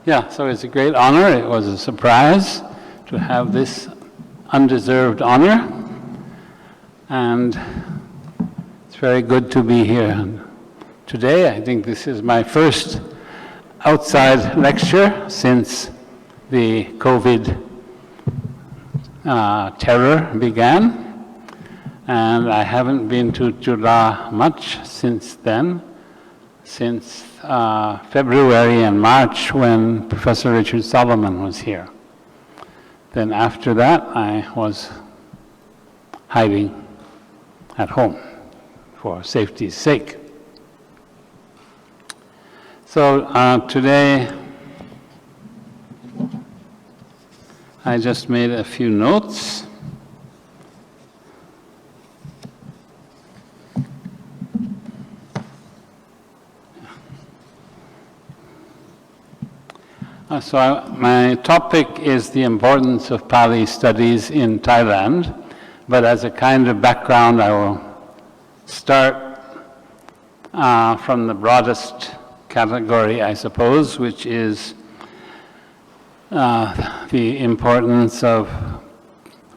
Yeah, so it's a great honor. It was a surprise to have this undeserved honor. And it's very good to be here today. I think this is my first outside lecture since the COVID terror began. And I haven't been to Chula much since then, since February and March when Professor Richard Solomon was here. Then after that, I was hiding at home for safety's sake. So today, I just made a few notes. My topic is the importance of Pali studies in Thailand, but as a kind of background, I will start from the broadest category, I suppose, which is the importance of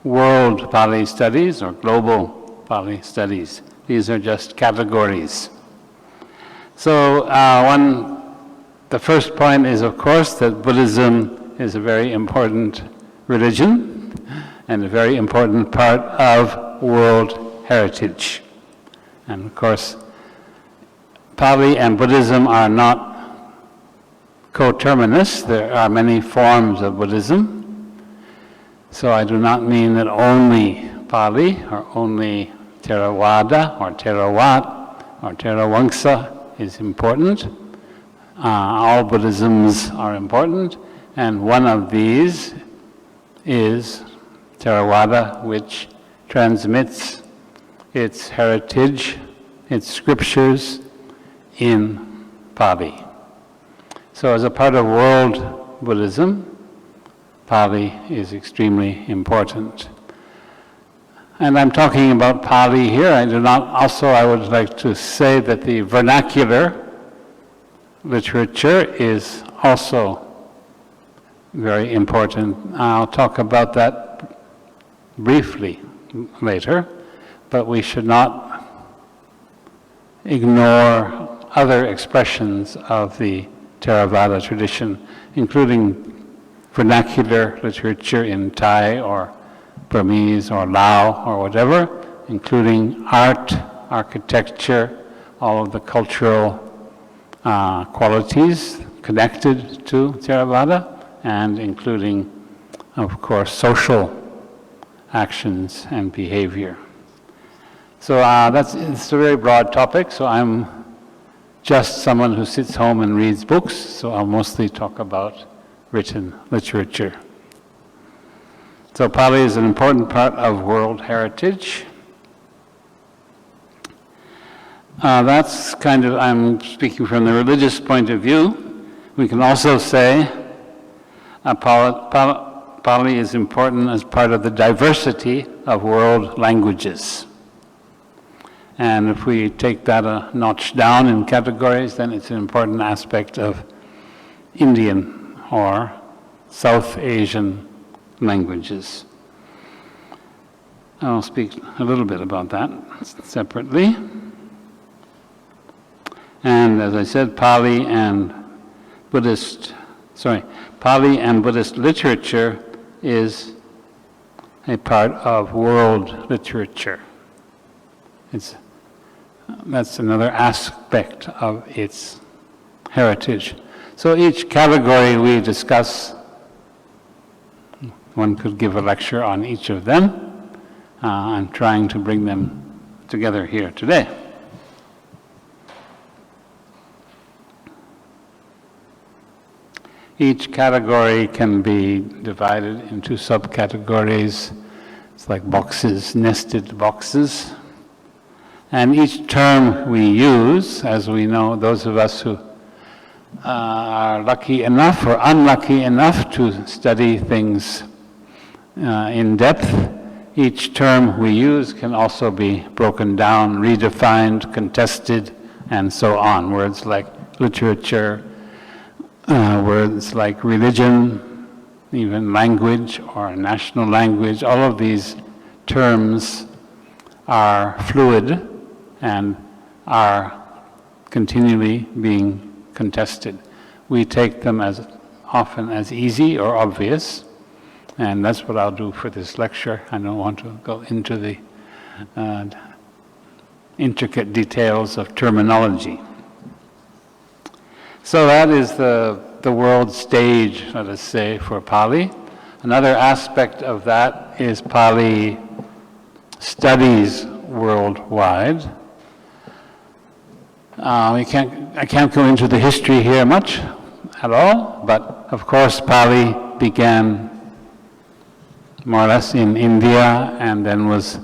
world Pali studies or global Pali studies. These are just categories. So the first point is, of course, that Buddhism is a very important religion and a very important part of world heritage. And of course, Pali and Buddhism are not coterminous. There are many forms of Buddhism. So I do not mean that only Pali or only Theravada or Therawat or Theravamsa is important. All Buddhisms are important, and one of these is Theravada, which transmits its heritage, its scriptures in Pali. So as a part of world Buddhism, Pali is extremely important. And I'm talking about Pali here. I would like to say that the vernacular literature is also very important. I'll talk about that briefly later, but we should not ignore other expressions of the Theravada tradition, including vernacular literature in Thai or Burmese or Lao or whatever, including art, architecture, all of the cultural qualities connected to Theravada, and including, of course, social actions and behavior. So it's a very broad topic, so I'm just someone who sits home and reads books, so I'll mostly talk about written literature. So Pali is an important part of world heritage. That's kind of, I'm speaking from the religious point of view. We can also say Pali is important as part of the diversity of world languages. And if we take that a notch down in categories, then it's an important aspect of Indian or South Asian languages. I'll speak a little bit about that separately. And as I said, Pali and Buddhist literature is a part of world literature. That's another aspect of its heritage. So each category we discuss, one could give a lecture on each of them. I'm trying to bring them together here today. Each category can be divided into subcategories. It's like boxes, nested boxes. And each term we use, as we know, those of us who are lucky enough or unlucky enough to study things in depth, each term we use can also be broken down, redefined, contested, and so on. Words like literature, words like religion, even language or national language, all of these terms are fluid and are continually being contested. We take them as often as easy or obvious, and that's what I'll do for this lecture. I don't want to go into the intricate details of terminology. So that is the world stage, let us say, for Pali. Another aspect of that is Pali studies worldwide. I can't go into the history here much at all, but of course Pali began more or less in India and then was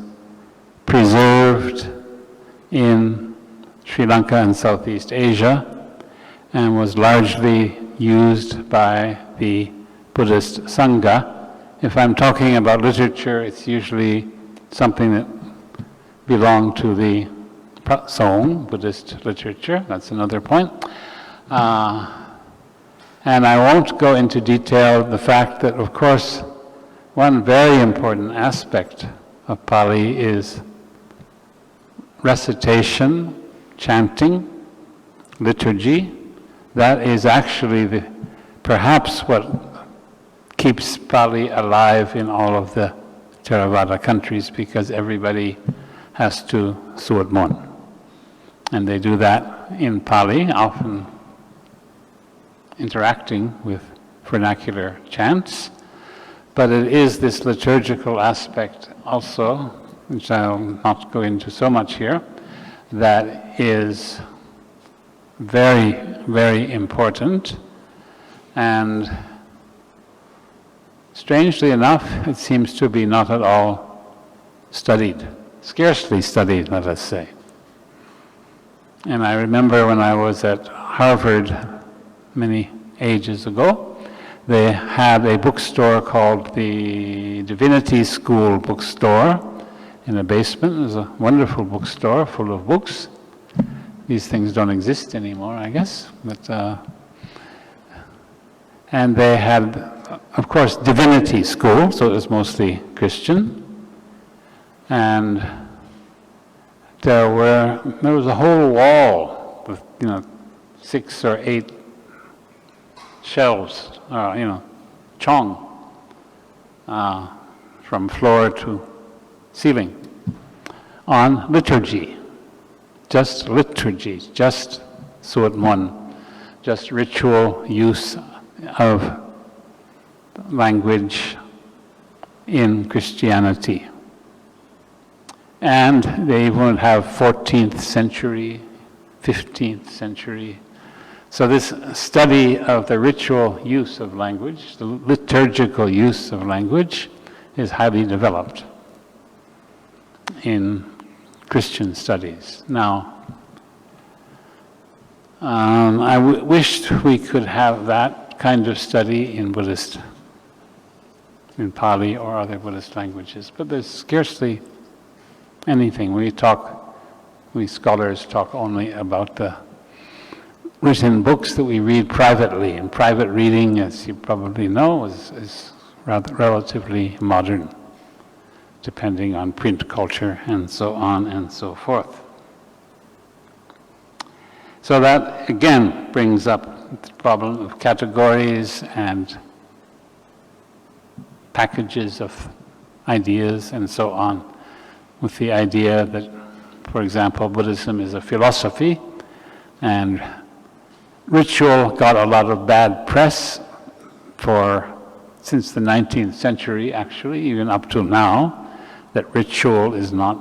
preserved in Sri Lanka and Southeast Asia and was largely used by the Buddhist Sangha. If I'm talking about literature, it's usually something that belonged to the Song, Buddhist literature. That's another point. And I won't go into detail the fact that, of course, one very important aspect of Pali is recitation, chanting, liturgy. That is actually perhaps what keeps Pali alive in all of the Theravada countries, because everybody has to suat mon. And they do that in Pali, often interacting with vernacular chants. But it is this liturgical aspect also, which I'll not go into so much here, that is very, very important. And strangely enough, it seems to be not at all studied, scarcely studied, let us say. And I remember when I was at Harvard many ages ago, they had a bookstore called the Divinity School Bookstore in the basement. It was a wonderful bookstore full of books. These things don't exist anymore, I guess. But and they had, of course, Divinity School, so it was mostly Christian. And there was a whole wall with, 6 or 8 shelves, chong, from floor to ceiling, on liturgy, just suat mon, just ritual use of language in Christianity. And they even would have 14th century, 15th century. So this study of the ritual use of language, the liturgical use of language, is highly developed in Christian studies. Now, I wished we could have that kind of study in Pali or other Buddhist languages, but there's scarcely anything. We scholars talk only about the written books that we read privately, and private reading, as you probably know, is rather relatively modern, depending on print culture and so on and so forth. So that again brings up the problem of categories and packages of ideas and so on, with the idea that, for example, Buddhism is a philosophy, and ritual got a lot of bad press since the 19th century, actually, even up to now, that ritual is not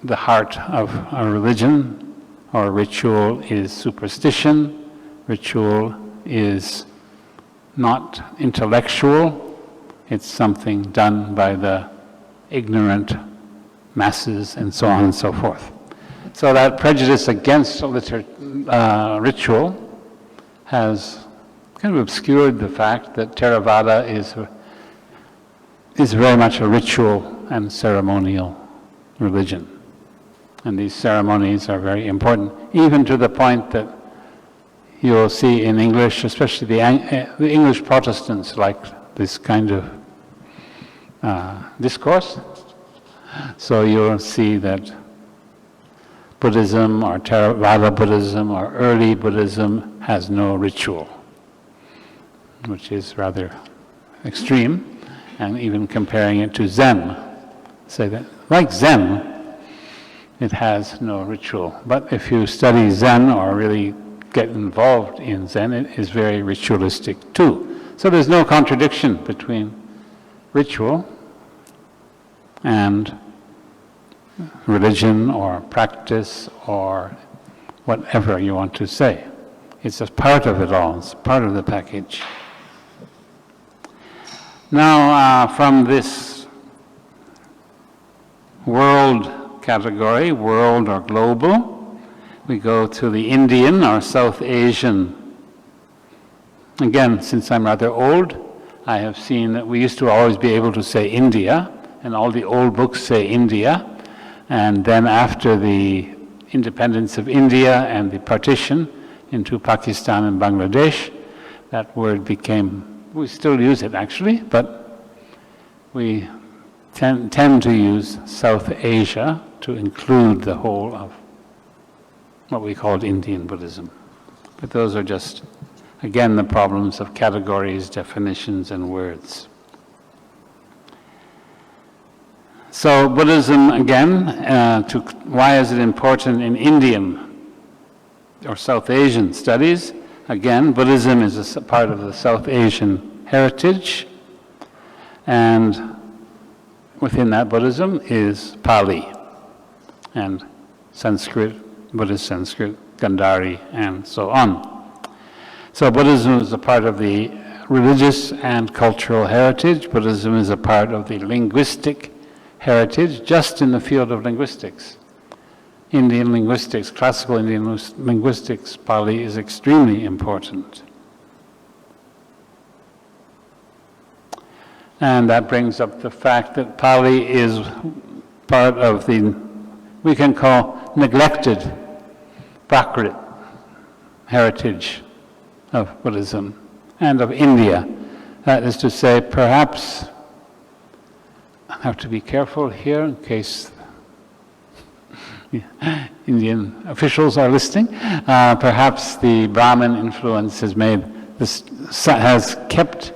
the heart of a religion, or ritual is superstition, ritual is not intellectual, it's something done by the ignorant masses, and so on and so forth. So that prejudice against ritual has kind of obscured the fact that Theravada is very much a ritual and ceremonial religion. And these ceremonies are very important, even to the point that you'll see in English, especially the English Protestants like this kind of discourse. So you'll see that Buddhism or Theravada Buddhism or early Buddhism has no ritual, which is rather extreme, and even comparing it to Zen, say that like Zen, it has no ritual. But if you study Zen or really get involved in Zen, it is very ritualistic too. So there's no contradiction between ritual and religion or practice or whatever you want to say. It's a part of it all, it's part of the package. Now, from this world category, world or global, we go to the Indian or South Asian. Again, since I'm rather old, I have seen that we used to always be able to say India, and all the old books say India. And then after the independence of India and the partition into Pakistan and Bangladesh, that word became, we still use it actually, but we tend to use South Asia to include the whole of what we called Indian Buddhism. But those are just, again, the problems of categories, definitions, and words. So Buddhism, again, why is it important in Indian or South Asian studies? Again, Buddhism is a part of the South Asian heritage, and within that Buddhism is Pali and Sanskrit, Buddhist Sanskrit, Gandhari, and so on. So Buddhism is a part of the religious and cultural heritage. Buddhism is a part of the linguistic heritage, just in the field of linguistics. Indian linguistics, classical Indian linguistics, Pali is extremely important. And that brings up the fact that Pali is part of the, we can call, neglected Prakrit heritage of Buddhism and of India. That is to say, perhaps, I have to be careful here in case Indian officials are listening. Perhaps the Brahmin influence has made this, has kept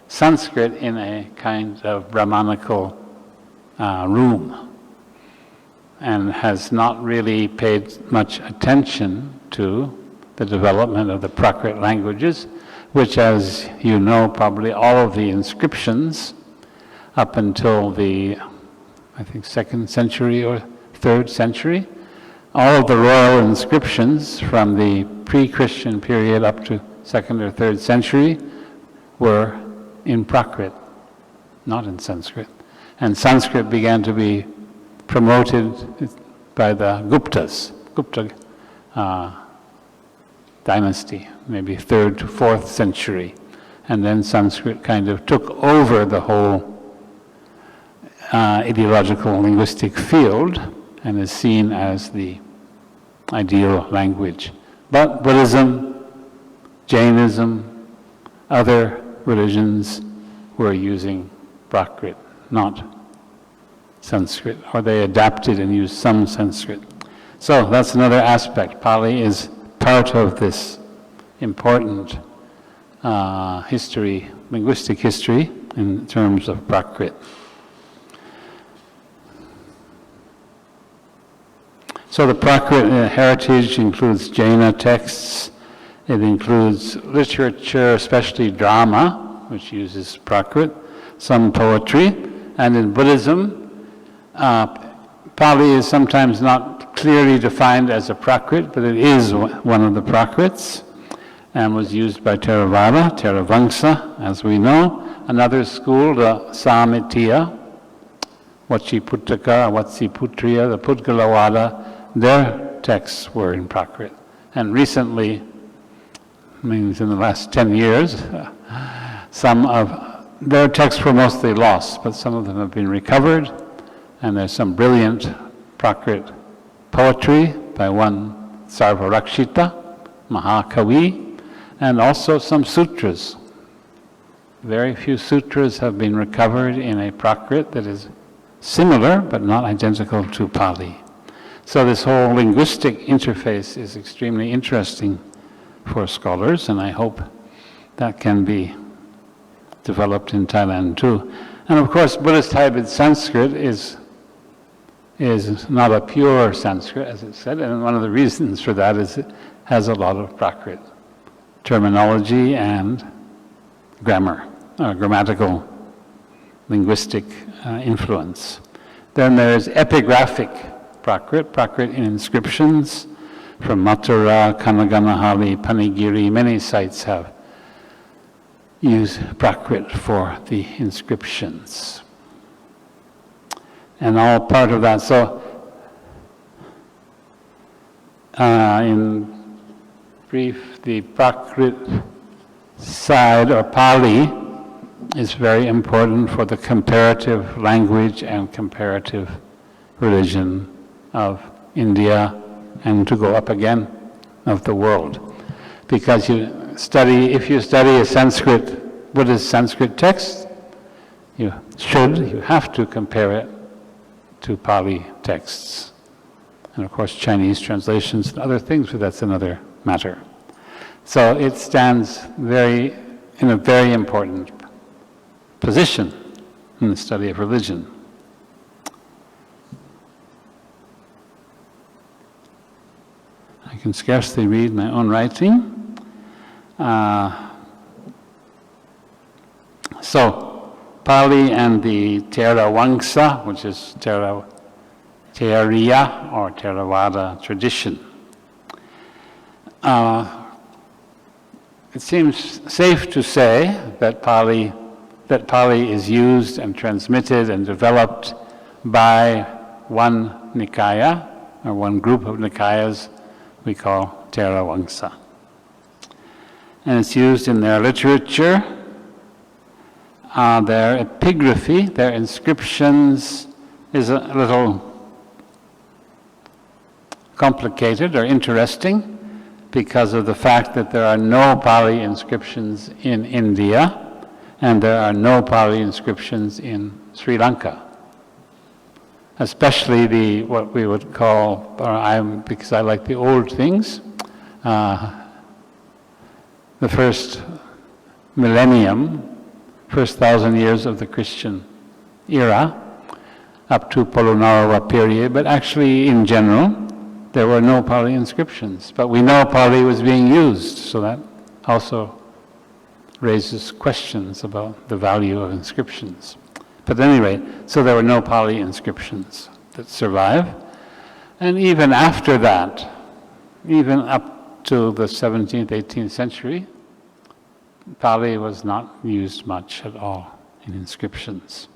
Sanskrit in a kind of Brahmanical room, and has not really paid much attention to the development of the Prakrit languages, which, as you know, probably all of the inscriptions up until the, I think, 2nd century or 3rd century, all of the royal inscriptions from the pre-Christian period up to 2nd or 3rd century were in Prakrit, not in Sanskrit. And Sanskrit began to be promoted by the Guptas, Gupta dynasty, maybe 3rd to 4th century. And then Sanskrit kind of took over the whole ideological linguistic field and is seen as the ideal language. But Buddhism, Jainism, other religions were using Prakrit, not Sanskrit, or they adapted and used some Sanskrit. So that's another aspect. Pali is part of this important history, linguistic history, in terms of Prakrit. So the Prakrit heritage includes Jaina texts, it includes literature, especially drama, which uses Prakrit, some poetry, and in Buddhism, Pali is sometimes not clearly defined as a Prakrit, but it is one of the Prakrits, and was used by Theravada, Theravamsa, as we know. Another school, the Samitiya, Vachiputtaka, Vatsiputriya, the Pudgalavada, their texts were in Prakrit. And recently, I mean, in the last 10 years, some of their texts were mostly lost, but some of them have been recovered, and there's some brilliant Prakrit poetry by one Sarvarakshita, Mahakavi, and also some sutras. Very few sutras have been recovered in a Prakrit that is similar but not identical to Pali. So this whole linguistic interface is extremely interesting for scholars, and I hope that can be developed in Thailand too. And of course, Buddhist hybrid Sanskrit is not a pure Sanskrit, as it said, and one of the reasons for that is it has a lot of Prakrit terminology and grammar, grammatical, linguistic influence. Then there's epigraphic Prakrit in inscriptions from Mathura, Kanaganahali, Panigiri. Many sites have used Prakrit for the inscriptions. And all part of that. So, in brief, the Prakrit side, or Pali, is very important for the comparative language and comparative religion of India, and to go up again, of the world. Because if you study a Sanskrit, Buddhist Sanskrit text, you have to compare it to Pali texts. And of course Chinese translations and other things, but that's another matter. So it stands in a very important position in the study of religion. I can scarcely read my own writing. So, Pali and the Theravamsa, which is Theravada or Theravada tradition. It seems safe to say that Pali is used and transmitted and developed by one Nikaya, or one group of Nikayas we call Theravamsa. And it's used in their literature, their epigraphy, their inscriptions is a little complicated or interesting because of the fact that there are no Pali inscriptions in India and there are no Pali inscriptions in Sri Lanka. Especially what we would call, because I like the old things, the first millennium, first 1,000 years of the Christian era, up to Polonnaruwa period, but actually in general, there were no Pali inscriptions. But we know Pali was being used, so that also raises questions about the value of inscriptions. But at any rate, so there were no Pali inscriptions that survive. And even after that, even up to the 17th, 18th century, Pali was not used much at all in inscriptions.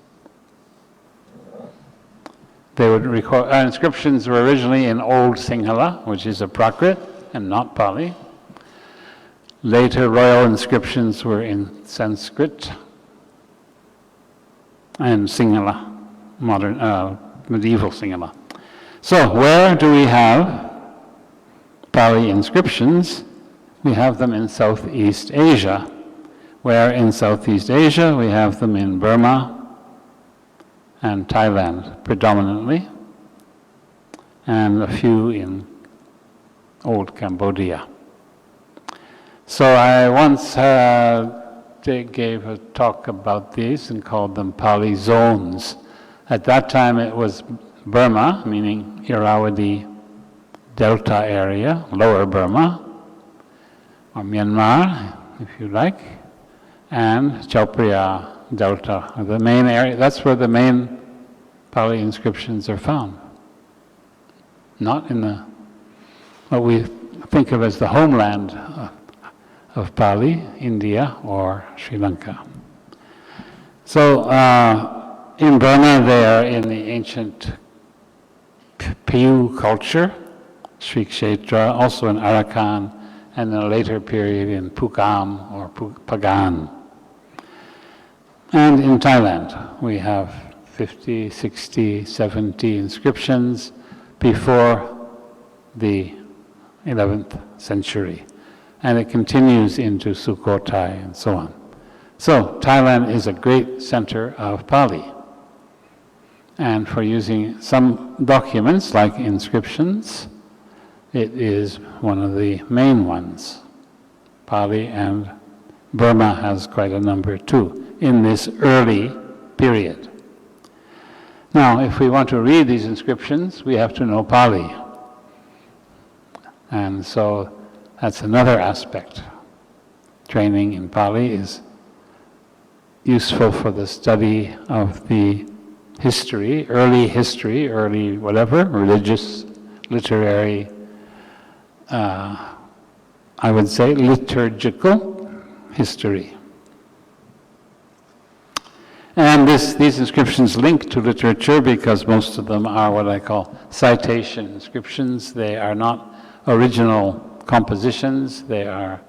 They would record, inscriptions were originally in Old Sinhala, which is a Prakrit and not Pali. Later royal inscriptions were in Sanskrit and Sinhala, medieval Sinhala. So where do we have Pali inscriptions? We have them in Southeast Asia. Where in Southeast Asia we have them in Burma and Thailand predominantly, and a few in old Cambodia. So I once gave a talk about these and called them Pali zones. At that time it was Burma, meaning Irrawaddy Delta area, lower Burma, or Myanmar, if you like, and Chaupriya Delta, the main area. That's where the main Pali inscriptions are found. Not in what we think of as the homeland of Pali, India or Sri Lanka. So in Burma they are in the ancient Piyu culture, Sri Kshetra, also in Arakan, and in a later period in Pukam or Pagan. And in Thailand, we have 50, 60, 70 inscriptions before the 11th century. And it continues into Sukhothai and so on. So Thailand is a great center of Pali. And for using some documents like inscriptions, it is one of the main ones. Pali, and Burma has quite a number too in this early period. Now, if we want to read these inscriptions, we have to know Pali. And so that's another aspect. Training in Pali is useful for the study of the history, early whatever, religious, literary, I would say liturgical history. And these inscriptions link to literature because most of them are what I call citation inscriptions. They are not original compositions, they are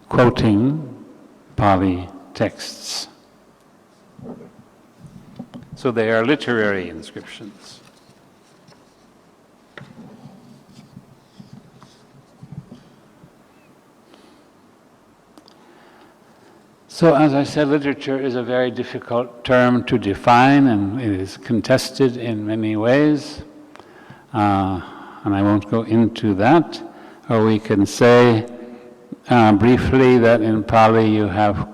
quoting Pali texts. So they are literary inscriptions. So as I said, literature is a very difficult term to define, and it is contested in many ways. And I won't go into that. Or we can say briefly that in Pali you have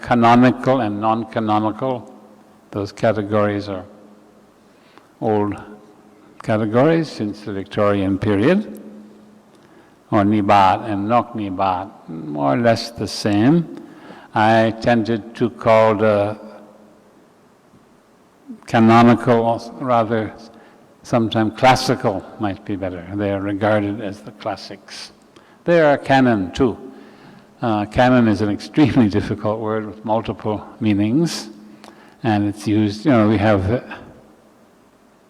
canonical and non-canonical. Those categories are old categories since the Victorian period. Or Nibat and Nok Nibat, more or less the same. I tended to call the canonical, rather sometimes classical might be better. They are regarded as the classics. They are canon too. Canon is an extremely difficult word with multiple meanings, and it's used,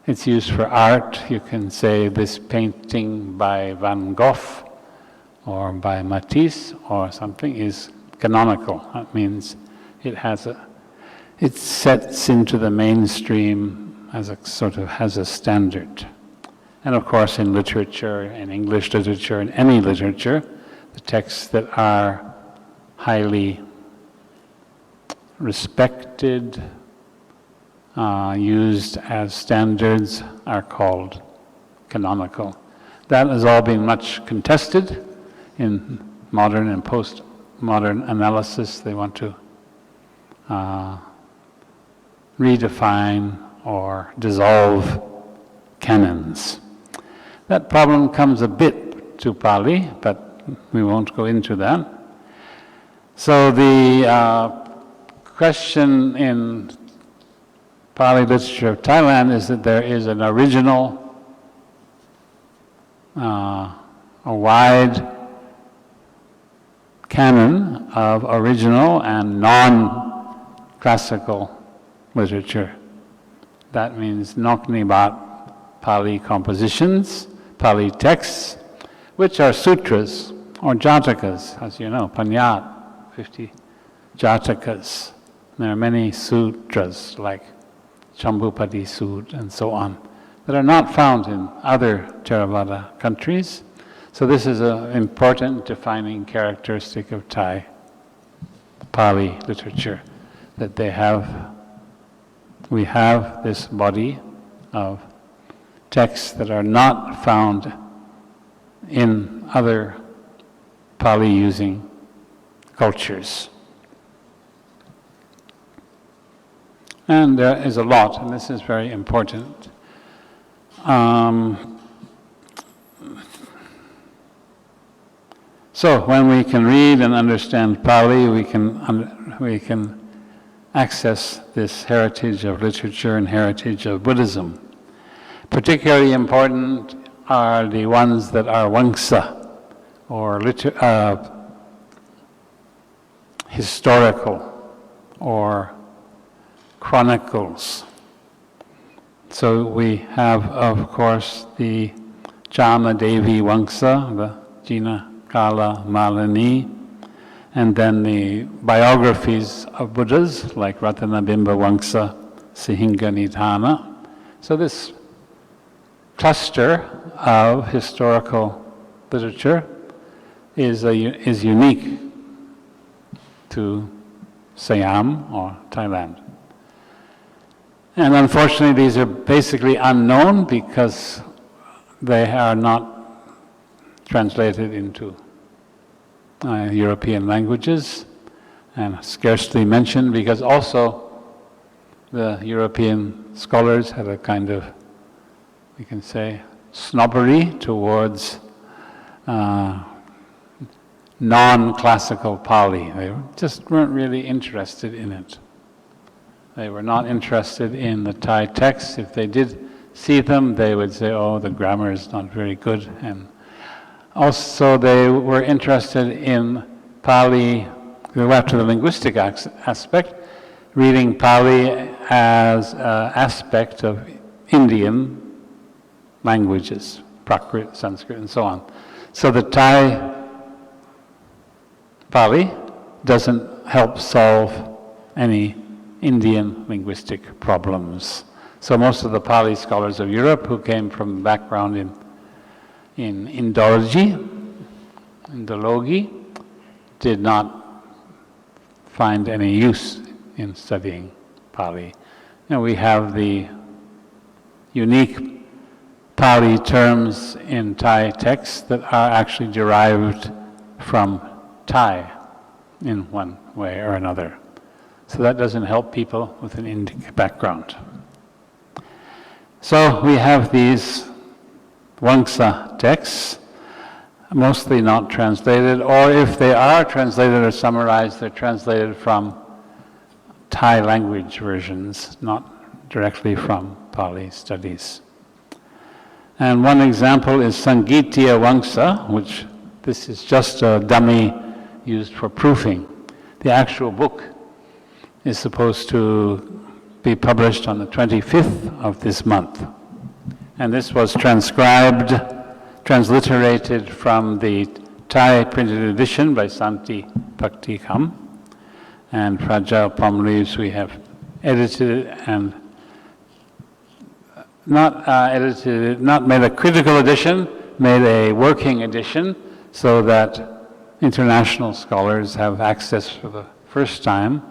it's used for art. You can say this painting by Van Gogh or by Matisse or something is canonical. That means it sets into the mainstream as has a standard. And of course in literature, in English literature, in any literature, the texts that are highly respected, used as standards are called canonical. That has all been much contested in modern and post-modern analysis. They want to redefine or dissolve canons. That problem comes a bit to Pali, but we won't go into that. So the question in Pali literature of Thailand is that there is an original, a wide canon of original and non-classical literature. That means Nok Nibat Pali compositions, Pali texts, which are sutras or jatakas, as you know, Panyat, 50 jatakas. There are many sutras like Chambupati Sut and so on that are not found in other Theravada countries. So this is an important defining characteristic of Thai Pali literature, that we have this body of texts that are not found in other Pali-using cultures. And there is a lot, and this is very important. So when we can read and understand Pali, we can access this heritage of literature and heritage of Buddhism. Particularly important are the ones that are Vangsa, or historical, or chronicles. So we have, of course, the Jana Devi Vangsa, the Jina Kala Malini, and then the biographies of Buddhas like Ratanabimba Wangsa, Sihinga Nidhana. So this cluster of historical literature is unique to Siam or Thailand. And unfortunately, these are basically unknown because they are not translated into European languages and scarcely mentioned because also the European scholars had a kind of, we can say, snobbery towards non-classical Pali. They just weren't really interested in it. They were not interested in the Thai texts. If they did see them, they would say, oh, the grammar is not very good. And also they were interested in Pali, go back to the linguistic aspect, reading Pali as an aspect of Indian languages, Prakrit, Sanskrit, and so on. So the Thai Pali doesn't help solve any Indian linguistic problems. So most of the Pali scholars of Europe who came from background in Indology, did not find any use in studying Pali. We have the unique Pali terms in Thai texts that are actually derived from Thai in one way or another. So that doesn't help people with an Indic background. So we have these Wangsa texts, mostly not translated, or if they are translated or summarized, they're translated from Thai language versions, not directly from Pali studies. And one example is Sangitya Wangsa, which this is just a dummy used for proofing. The actual book is supposed to be published on the 25th of this month. And this was transcribed, transliterated from the Thai printed edition by Santi Paktikam. And Fragile Palm Leaves we have edited it and not made a critical edition, made a working edition so that international scholars have access for the first time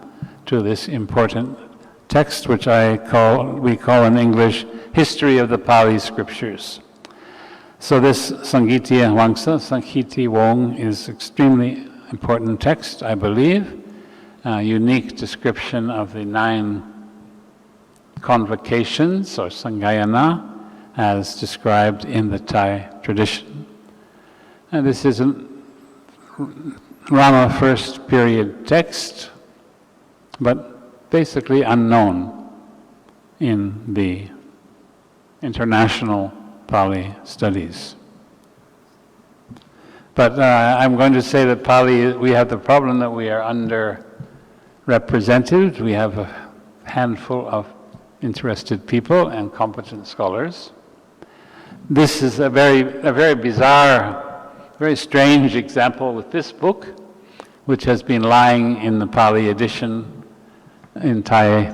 to this important text, which we call in English, History of the Pali Scriptures. So this Sangitya Wangsa, Sanghiti Wong, is extremely important text, I believe, a unique description of the 9 convocations, or Sangayana, as described in the Thai tradition. And this is a Rama first period text, but basically unknown in the international Pali studies. But I'm going to say that Pali, we have the problem that we are underrepresented. We have a handful of interested people and competent scholars. This is a very bizarre, very strange example with this book, which has been lying in the Pali edition in Thai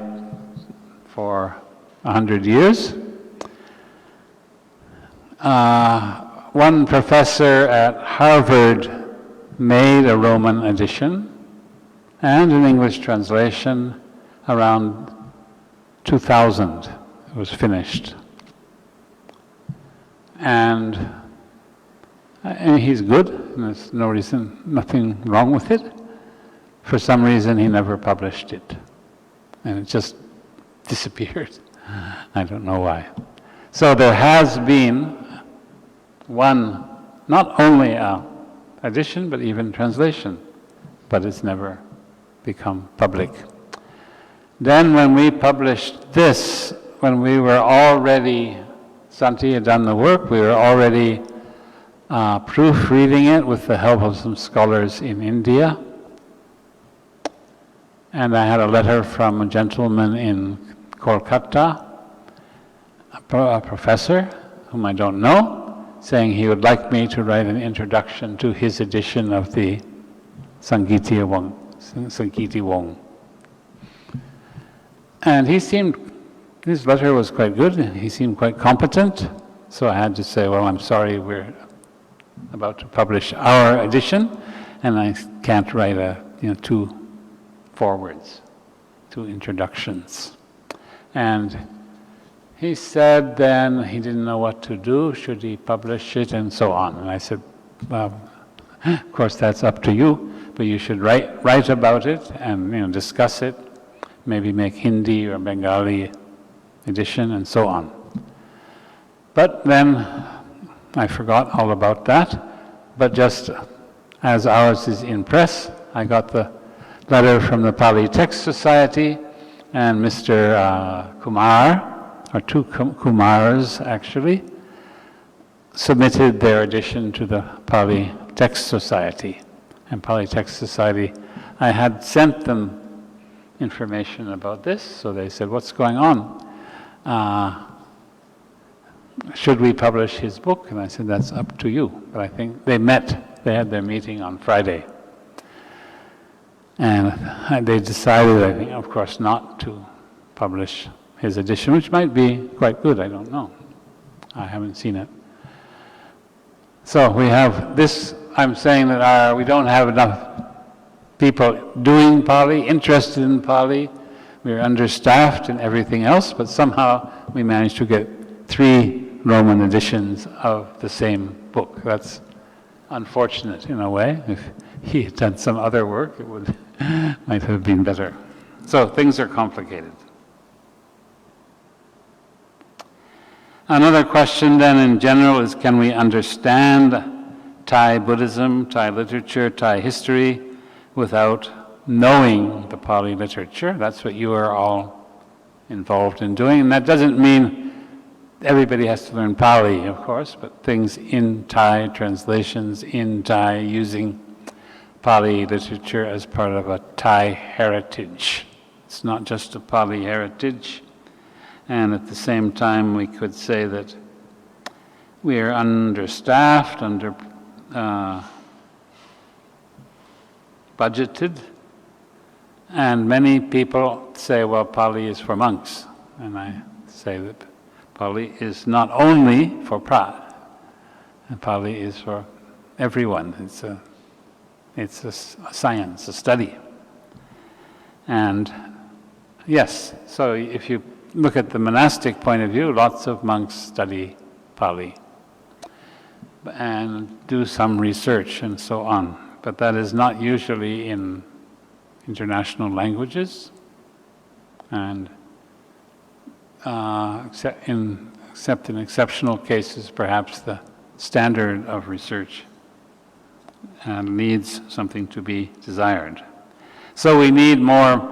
for 100 years. One professor at Harvard made a Roman edition and an English translation around 2000. It was finished. And he's good, and there's nothing wrong with it. For some reason, he never published it. And it just disappeared. I don't know why. So there has been one, not only an edition, but even translation, but it's never become public. Then when we published this, when we were already, Santi had done the work, we were already proofreading it with the help of some scholars in India. And I had a letter from a gentleman in Kolkata, a professor whom I don't know, saying he would like me to write an introduction to his edition of the Sangiti Wong. And his letter was quite good, and he seemed quite competent, so I had to say, well, I'm sorry, we're about to publish our edition, and I can't write 2 forewords, 2 introductions. And he said then he didn't know what to do, should he publish it, and so on. And I said, well, of course that's up to you, but you should write about it and discuss it, maybe make Hindi or Bengali edition and so on. But then I forgot all about that, but just as ours is in press, I got the letter from the Pali Text Society, and Mr. Kumar, or 2 Kumars actually, submitted their edition to the Pali Text Society. And Pali Text Society, I had sent them information about this, so they said, what's going on? Should we publish his book? And I said, that's up to you. But I think they had their meeting on Friday. And they decided, I think, of course, not to publish his edition, which might be quite good, I don't know. I haven't seen it. So we have this, I'm saying that we don't have enough people doing Pali, interested in Pali. We're understaffed and everything else, but somehow we managed to get 3 Roman editions of the same book. That's unfortunate in a way. If he had done some other work, it might have been better. So things are complicated. Another question then in general is, can we understand Thai Buddhism, Thai literature, Thai history without knowing the Pali literature? That's what you are all involved in doing. And that doesn't mean everybody has to learn Pali, of course, but things in Thai, translations in Thai, using Pali literature as part of a Thai heritage. It's not just a Pali heritage. And at the same time, we could say that we are understaffed, budgeted, and many people say, well, Pali is for monks. And I say that Pali is not only for Pali is for everyone. It's a science, a study. And yes, so if you look at the monastic point of view, lots of monks study Pali and do some research and so on. But that is not usually in international languages, and except in exceptional cases, perhaps the standard of research needs something to be desired. So we need more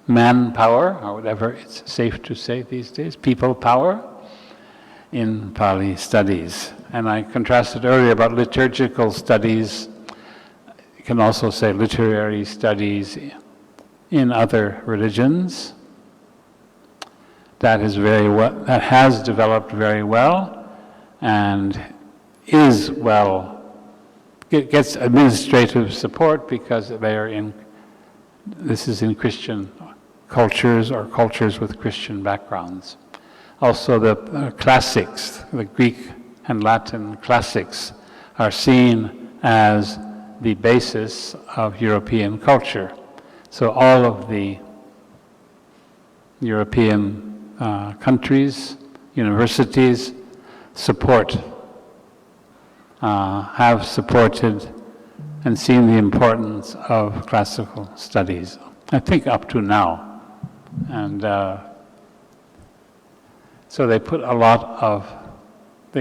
manpower, or whatever it's safe to say these days, people power, in Pali studies. And I contrasted earlier about liturgical studies. You can also say literary studies in other religions. That has developed very well, and is it gets administrative support because this is in Christian cultures or cultures with Christian backgrounds. Also the classics, the Greek and Latin classics, are seen as the basis of European culture. So all of the European countries, universities have supported and seen the importance of classical studies, I think up to now. And so they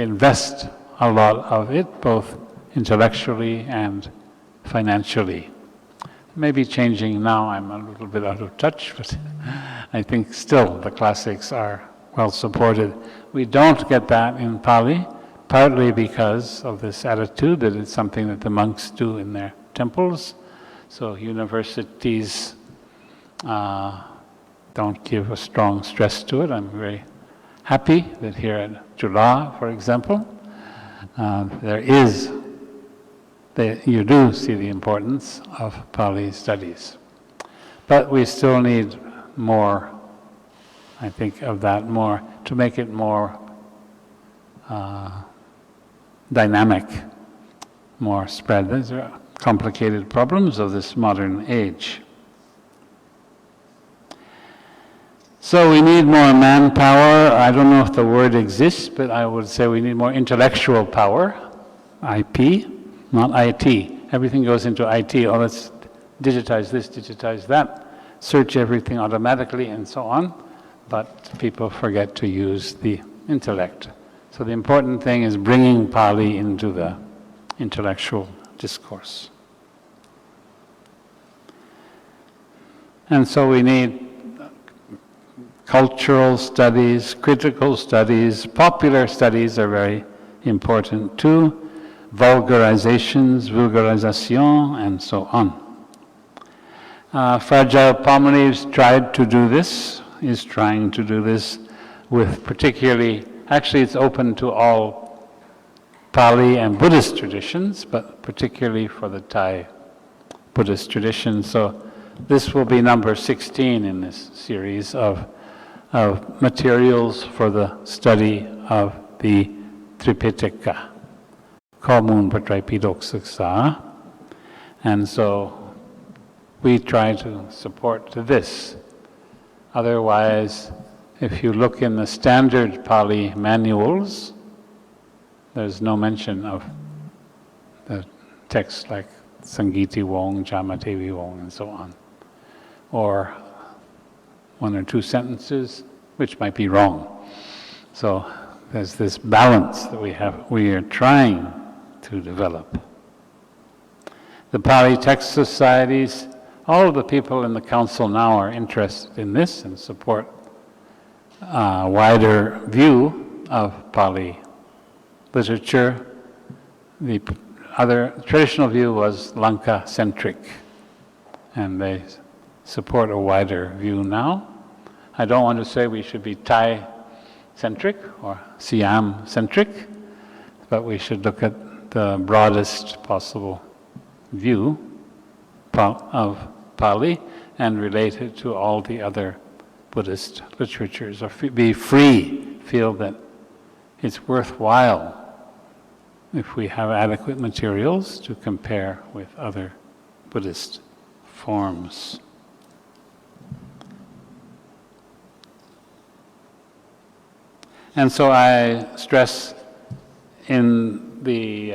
invest a lot of it, both intellectually and financially. Maybe changing now, I'm a little bit out of touch, but I think still the classics are well supported. We don't get that in Pali, partly because of this attitude that it's something that the monks do in their temples. So universities don't give a strong stress to it. I'm very happy that here at Chula, for example, there is you do see the importance of Pali studies. But we still need more, I think, of that more, to make it more dynamic, more spread. These are complicated problems of this modern age. So we need more manpower. I don't know if the word exists, but I would say we need more intellectual power, IP, not IT. Everything goes into IT. Oh, let's digitize this, digitize that, search everything automatically and so on. But people forget to use the intellect. So the important thing is bringing Pali into the intellectual discourse. And so we need cultural studies, critical studies, popular studies are very important too, vulgarization, and so on. Fragile Palmolive tried to do this, is trying to do this with particularly, actually it's open to all Pali and Buddhist traditions, but particularly for the Thai Buddhist tradition. So this will be number 16 in this series of materials for the study of the Tripitaka, Common Patraipidok Siksa. And so we try to support this. Otherwise, if you look in the standard Pali manuals, there's no mention of the texts like Sangiti Wong, Jamatevi Wong, and so on. Or one or two sentences, which might be wrong. So there's this balance that we are trying to develop. The Pali text societies, all of the people in the council now are interested in this and support a wider view of Pali literature. The other traditional view was Lanka-centric, and they support a wider view now. I don't want to say we should be Thai-centric or Siam-centric, but we should look at the broadest possible view of Pali and relate it to all the other Buddhist literatures, or be free, feel that it's worthwhile if we have adequate materials to compare with other Buddhist forms. And so I stress in the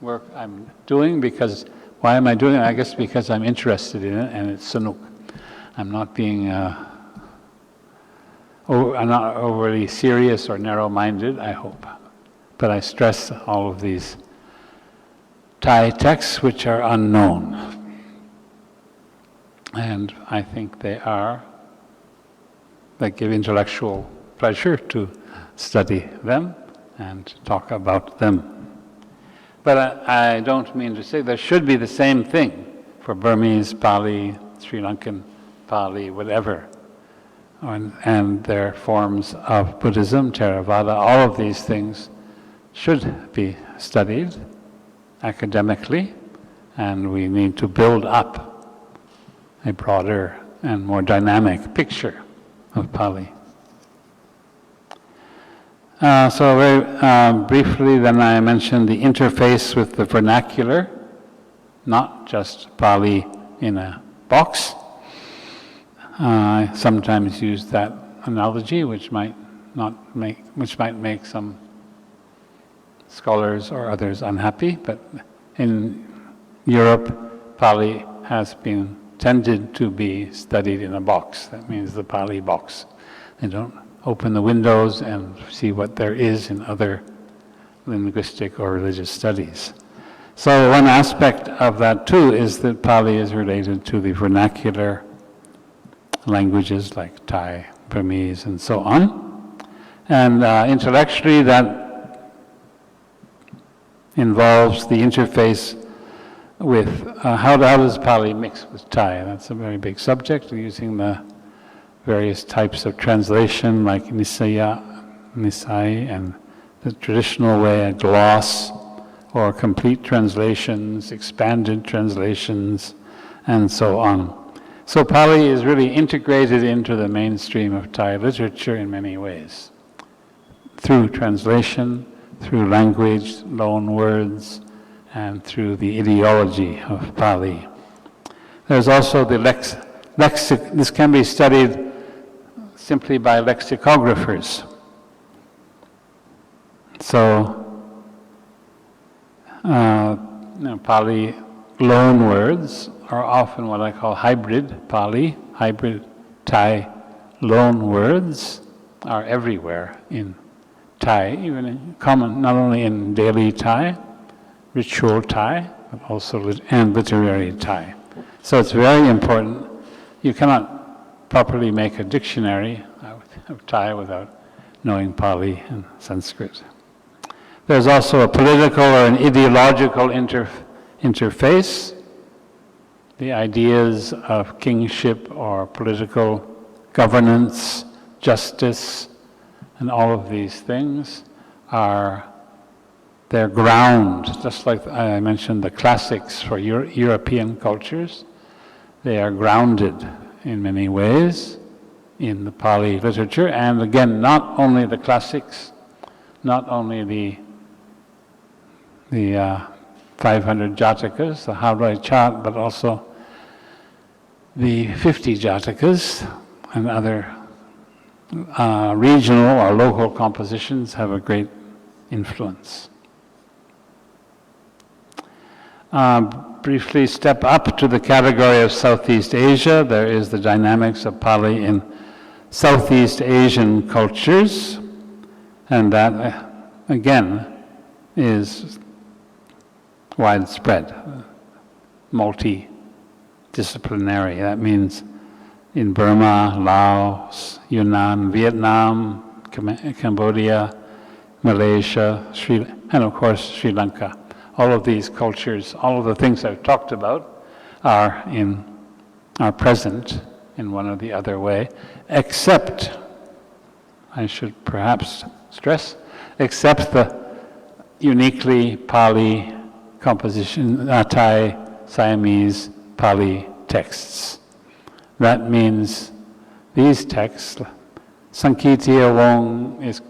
work I'm doing, because why am I doing it? I guess because I'm interested in it and it's sanuk. I'm not being, I'm not overly serious or narrow-minded, I hope. But I stress all of these Thai texts which are unknown. And I think they give intellectual pleasure to study them and talk about them. But I don't mean to say there should be the same thing for Burmese Pali, Sri Lankan Pali, whatever, and their forms of Buddhism, Theravada, all of these things should be studied academically, and we need to build up a broader and more dynamic picture of Pali. So very briefly then I mentioned the interface with the vernacular, not just Pali in a box. I sometimes use that analogy, which might make some scholars or others unhappy, but in Europe, Pali has been tended to be studied in a box. That means the Pali box. They don't open the windows and see what there is in other linguistic or religious studies. So one aspect of that too is that Pali is related to the vernacular languages like Thai, Burmese, and so on. And intellectually that involves the interface with how does Pali mix with Thai? That's a very big subject, using the various types of translation like Nisai, and the traditional way, a gloss, for complete translations, expanded translations, and so on. So Pali is really integrated into the mainstream of Thai literature in many ways, through translation, through language, loan words, and through the ideology of Pali. There's also the this can be studied simply by lexicographers. So, Pali loan words are often what I call hybrid Pali, hybrid Thai loan words are everywhere in Thai, even in common, not only in daily Thai, ritual Thai, but also and literary Thai. So it's very important. You cannot properly make a dictionary of Thai without knowing Pali and Sanskrit. There's also a political or an ideological interface. The ideas of kingship or political governance, justice, and all of these things are their ground, just like I mentioned the classics for European cultures. They are grounded in many ways in the Pali literature, and again, not only the classics, not only the 500 Jatakas, the Hawai Chat, but also the 50 Jatakas and other regional or local compositions have a great influence. Briefly step up to the category of Southeast Asia. There is the dynamics of Pali in Southeast Asian cultures, and that again is widespread, multidisciplinary. That means in Burma, Laos, Yunnan, Vietnam, Cambodia, Malaysia, and of course Sri Lanka. All of these cultures, all of the things I've talked about are present in one or the other way, except, I should perhaps stress, except the uniquely Pali composition, Thai, Siamese Pali texts. That means these texts, Sankitiya Wong is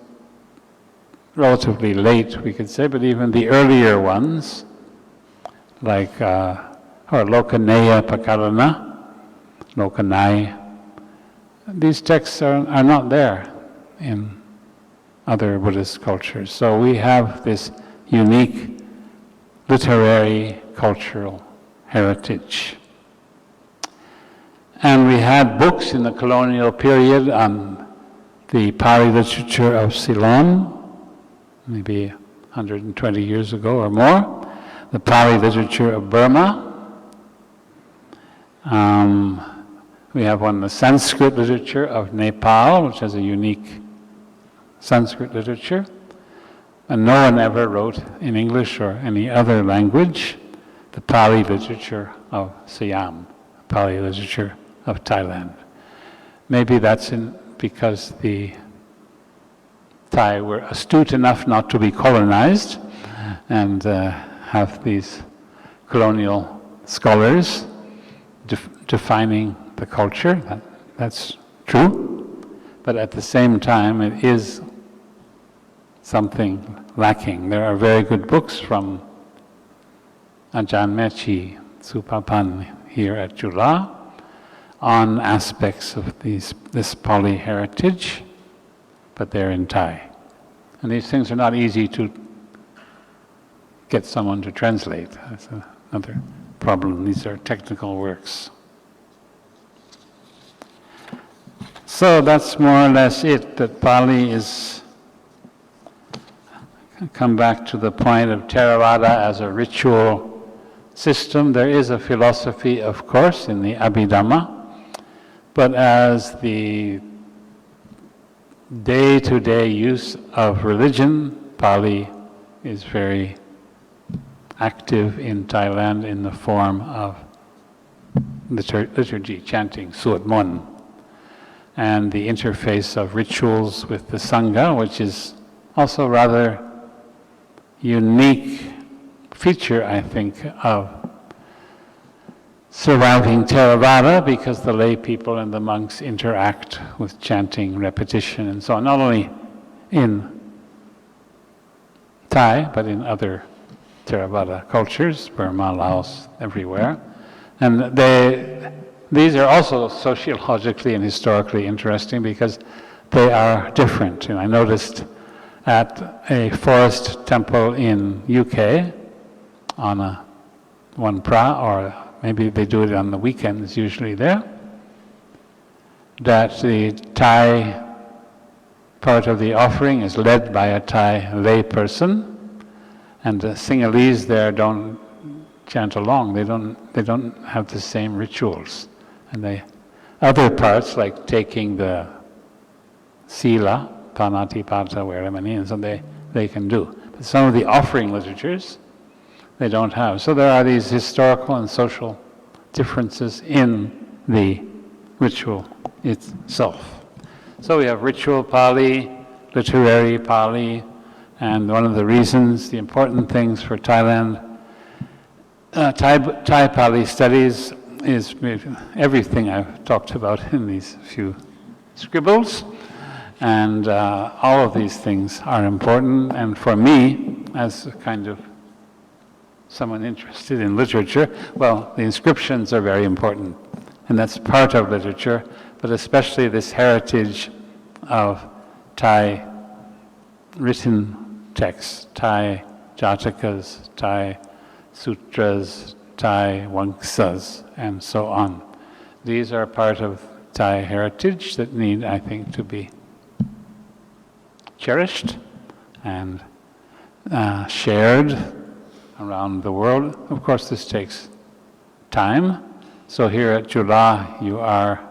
relatively late, we could say, but even the earlier ones, like or Lokaneya Pakarana, Lokanai, these texts are not there in other Buddhist cultures. So we have this unique literary cultural heritage. And we had books in the colonial period on the Pali literature of Ceylon, maybe 120 years ago or more, the Pali literature of Burma. We have the Sanskrit literature of Nepal, which has a unique Sanskrit literature. And no one ever wrote in English or any other language the Pali literature of Siam, Pali literature of Thailand. Maybe that's because the Thai were astute enough not to be colonized and have these colonial scholars defining the culture. That's true, but at the same time it is something lacking. There are very good books from Ajahn Mechi Supapan here at Chula on aspects of this Pali heritage, but they're in Thai. And these things are not easy to get someone to translate. That's another problem. These are technical works. So that's more or less it, that Pali is, come back to the point of Theravada as a ritual system. There is a philosophy, of course, in the Abhidhamma, but as the day-to-day use of religion, Pali is very active in Thailand in the form of liturgy, chanting, Suat Mon, and the interface of rituals with the Sangha, which is also rather unique feature, I think, of surviving Theravada, because the lay people and the monks interact with chanting, repetition, and so on, not only in Thai, but in other Theravada cultures, Burma, Laos, everywhere. And these are also sociologically and historically interesting because they are different. And I noticed at a forest temple in UK on a one pra, or maybe they do it on the weekends usually there, that the Thai part of the offering is led by a Thai lay person, and the Sinhalese there don't chant along. They don't have the same rituals, and other parts like taking the sila, panatipata, veramani, and so they can do. But some of the offering literatures they don't have. So there are these historical and social differences in the ritual itself. So we have ritual Pali, literary Pali, and one of the reasons, the important things for Thailand, Thai Pali studies is everything I've talked about in these few scribbles, and all of these things are important. And for me, as a kind of someone interested in literature, well, the inscriptions are very important, and that's part of literature, but especially this heritage of Thai written texts, Thai Jatakas, Thai sutras, Thai Vangsas, and so on. These are part of Thai heritage that need, I think, to be cherished and shared around the world. Of course, this takes time. So here at Chula, you are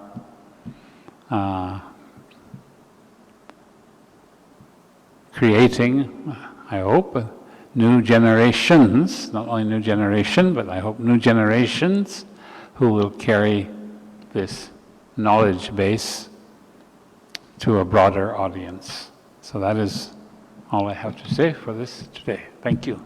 creating, I hope, new generations, not only new generation, but I hope new generations who will carry this knowledge base to a broader audience. So that is all I have to say for this today. Thank you.